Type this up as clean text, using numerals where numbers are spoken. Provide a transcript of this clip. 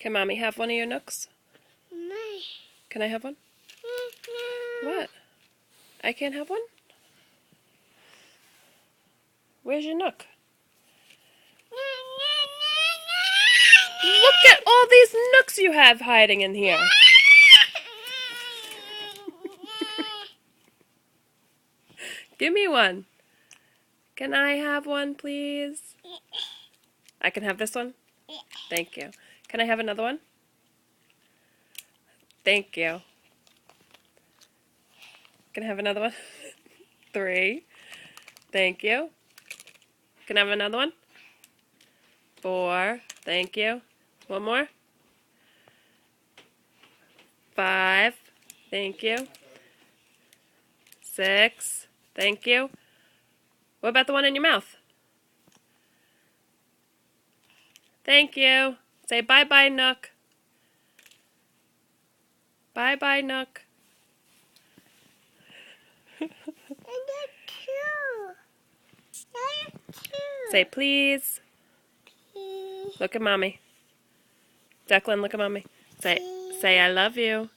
Can Mommy have one of your Nooks? No. Can I have one? No. What? I can't have one? Where's your Nook? Look at all these Nooks you have hiding in here. Give me one. Can I have one, please? I can have this one? Thank you. Can I have another one? Thank you. Can I have another one? 3. Thank you. Can I have another one? 4. Thank you. One more? 5. Thank you. 6. Thank you. What about the one in your mouth? Thank you. Say bye-bye, Nook. Bye-bye, Nook. Say please. Look at Mommy. Declan, look at Mommy. Say I love you.